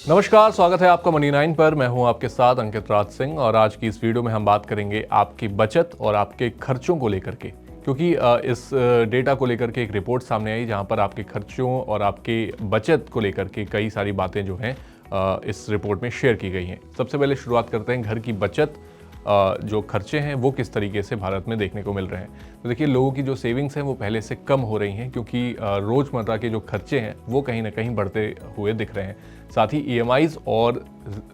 नमस्कार, स्वागत है आपका मनी 9 पर। मैं हूं आपके साथ अंकित राज सिंह और आज की इस वीडियो में हम बात करेंगे आपकी बचत और आपके खर्चों को लेकर के, क्योंकि इस डेटा को लेकर के एक रिपोर्ट सामने आई जहां पर आपके खर्चों और आपके बचत को लेकर के कई सारी बातें जो हैं इस रिपोर्ट में शेयर की गई हैं। सबसे पहले शुरुआत करते हैं घर की बचत, जो खर्चे हैं वो किस तरीके से भारत में देखने को मिल रहे हैं। तो देखिए, लोगों की जो सेविंग्स हैं वो पहले से कम हो रही हैं, क्योंकि रोज़मर्रा के जो खर्चे हैं वो कहीं ना कहीं बढ़ते हुए दिख रहे हैं। साथ ही ईएमआईज़ और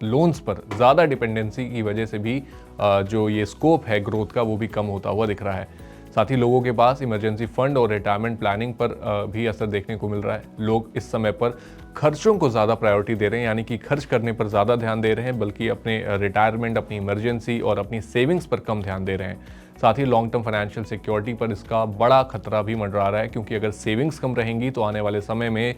लोन्स पर ज़्यादा डिपेंडेंसी की वजह से भी जो ये स्कोप है ग्रोथ का वो भी कम होता हुआ दिख रहा है। साथ ही लोगों के पास इमरजेंसी फंड और रिटायरमेंट प्लानिंग पर भी असर देखने को मिल रहा है। लोग इस समय पर खर्चों को ज़्यादा प्रायोरिटी दे रहे हैं, यानी कि खर्च करने पर ज़्यादा ध्यान दे रहे हैं, बल्कि अपने रिटायरमेंट, अपनी इमरजेंसी और अपनी सेविंग्स पर कम ध्यान दे रहे हैं। साथ ही लॉन्ग टर्म फाइनेंशियल सिक्योरिटी पर इसका बड़ा खतरा भी मंडरा रहा है, क्योंकि अगर सेविंग्स कम रहेंगी तो आने वाले समय में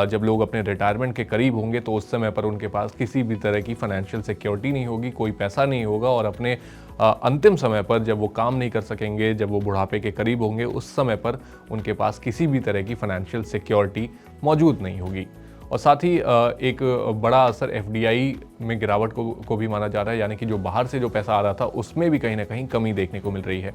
जब लोग अपने रिटायरमेंट के करीब होंगे तो उस समय पर उनके पास किसी भी तरह की फाइनेंशियल सिक्योरिटी नहीं होगी, कोई पैसा नहीं होगा और अपने अंतिम समय पर जब वो काम नहीं कर सकेंगे, जब वो बुढ़ापे के करीब होंगे, उस समय पर उनके पास किसी भी तरह की फाइनेंशियल सिक्योरिटी मौजूद नहीं होगी। और साथ ही एक बड़ा असर एफडीआई में गिरावट को भी माना जा रहा है, यानी कि जो बाहर से जो पैसा आ रहा था उसमें भी कहीं ना कहीं कमी देखने को मिल रही है।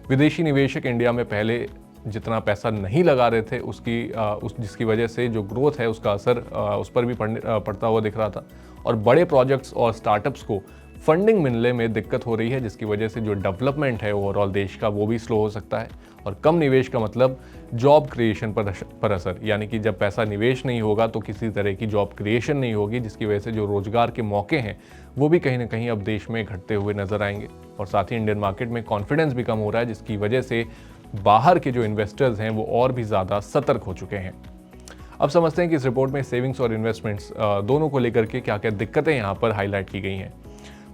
विदेशी निवेशक इंडिया में पहले जितना पैसा नहीं लगा रहे थे जिसकी वजह से जो ग्रोथ है उसका असर उस पर भी पड़ता हुआ दिख रहा था। और बड़े प्रोजेक्ट्स और स्टार्टअप्स को फंडिंग मिलने में दिक्कत हो रही है, जिसकी वजह से जो डेवलपमेंट है ओवरऑल देश का वो भी स्लो हो सकता है। और कम निवेश का मतलब जॉब क्रिएशन पर असर, यानी कि जब पैसा निवेश नहीं होगा तो किसी तरह की जॉब क्रिएशन नहीं होगी, जिसकी वजह से जो रोजगार के मौके हैं वो भी कहीं ना कहीं अब देश में घटते हुए नजर आएंगे। और साथ ही इंडियन मार्केट में कॉन्फिडेंस भी कम हो रहा है, जिसकी वजह से बाहर के जो इन्वेस्टर्स हैं वो और भी ज़्यादा सतर्क हो चुके हैं। अब समझते हैं कि इस रिपोर्ट में सेविंग्स और इन्वेस्टमेंट्स दोनों को लेकर के क्या क्या दिक्कतें यहाँ पर हाईलाइट की गई हैं।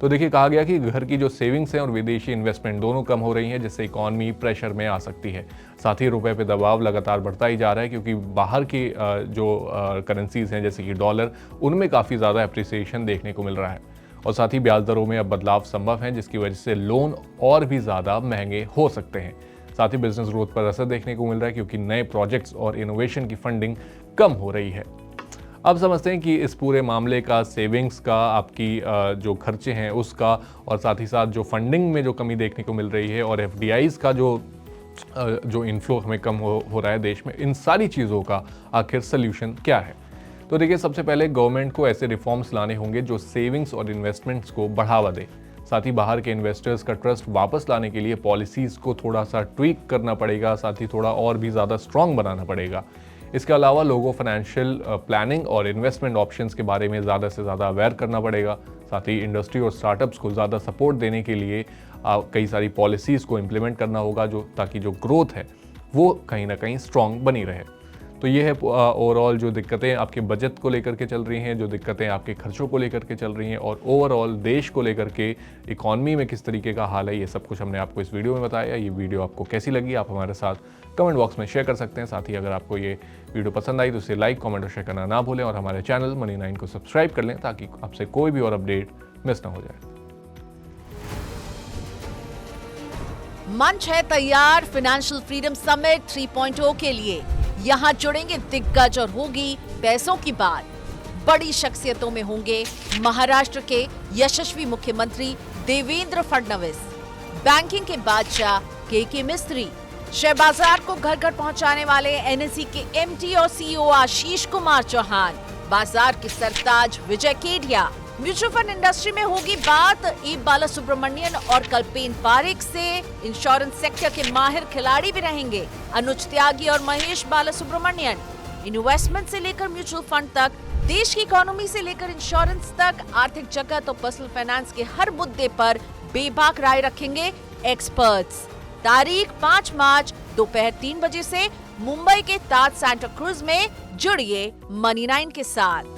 तो देखिए, कहा गया कि घर की जो सेविंग्स हैं और विदेशी इन्वेस्टमेंट दोनों कम हो रही हैं, जिससे इकॉनमी प्रेशर में आ सकती है। साथ ही रुपए पे दबाव लगातार बढ़ता ही जा रहा है, क्योंकि बाहर की जो करेंसीज हैं जैसे कि डॉलर, उनमें काफ़ी ज़्यादा अप्रिसिएशन देखने को मिल रहा है। और साथ ही ब्याज दरों में अब बदलाव संभव है, जिसकी वजह से लोन और भी ज़्यादा महंगे हो सकते हैं। साथ ही बिजनेस ग्रोथ पर असर देखने को मिल रहा है, क्योंकि नए प्रोजेक्ट्स और इनोवेशन की फंडिंग कम हो रही है। अब समझते हैं कि इस पूरे मामले का, सेविंग्स का, आपकी जो खर्चे हैं उसका, और साथ ही साथ जो फंडिंग में जो कमी देखने को मिल रही है और एफडीआईज़ का जो इनफ्लो हमें कम हो रहा है देश में, इन सारी चीज़ों का आखिर सल्यूशन क्या है। तो देखिए, सबसे पहले गवर्नमेंट को ऐसे रिफॉर्म्स लाने होंगे जो सेविंग्स और इन्वेस्टमेंट्स को बढ़ावा दे। साथ ही बाहर के इन्वेस्टर्स का ट्रस्ट वापस लाने के लिए पॉलिसीज़ को थोड़ा सा ट्वीक करना पड़ेगा, साथ ही थोड़ा और भी ज़्यादा स्ट्रॉन्ग बनाना पड़ेगा। इसके अलावा लोगों फाइनेंशियल प्लानिंग और इन्वेस्टमेंट ऑप्शंस के बारे में ज़्यादा से ज़्यादा अवेयर करना पड़ेगा। साथ ही इंडस्ट्री और स्टार्टअप्स को ज़्यादा सपोर्ट देने के लिए कई सारी पॉलिसीज़ को इम्प्लीमेंट करना होगा, ताकि जो ग्रोथ है वो कहीं ना कहीं स्ट्रॉन्ग बनी रहे। तो ये है ओवरऑल जो दिक्कतें आपके बजट को लेकर के चल रही हैं, जो दिक्कतें आपके खर्चों को लेकर के चल रही हैं, और ओवरऑल देश को लेकर के इकॉनमी में किस तरीके का हाल है, ये सब कुछ हमने आपको इस वीडियो में बताया। ये वीडियो आपको कैसी लगी आप हमारे साथ कमेंट बॉक्स में शेयर कर सकते हैं। साथ ही अगर आपको ये वीडियो पसंद आई तो इसे लाइक, कमेंट और शेयर करना ना भूलें, और हमारे चैनल मनी 9 को सब्सक्राइब कर लें, ताकि आपसे कोई भी और अपडेट मिस ना हो जाए। मंच है तैयार फाइनेंशियल फ्रीडम समिट 3.0 के लिए। यहाँ जुड़ेंगे दिग्गज और होगी पैसों की बात। बड़ी शख्सियतों में होंगे महाराष्ट्र के यशस्वी मुख्यमंत्री देवेंद्र फडणवीस, बैंकिंग के बादशाह के मिस्त्री, शेयर बाजार को घर घर पहुंचाने वाले एनएसई के एमडी और सीईओ आशीष कुमार चौहान, बाजार के सरताज विजय केडिया। म्यूचुअल फंड इंडस्ट्री में होगी बात ई बालासुब्रमण्यन और कल्पेन पारेख से। इंश्योरेंस सेक्टर के माहिर खिलाड़ी भी रहेंगे अनुज त्यागी और महेश बालासुब्रमण्यन। इन्वेस्टमेंट से लेकर म्यूचुअल फंड तक, देश की इकोनॉमी से लेकर इंश्योरेंस तक, आर्थिक जगत और पर्सनल फाइनेंस के हर मुद्दे पर बेबाक राय रखेंगे एक्सपर्ट्स। तारीख 5 मार्च दोपहर 3 बजे से मुंबई के ताज सेंटा क्रूज में। जुड़िए मनी 9 के साथ।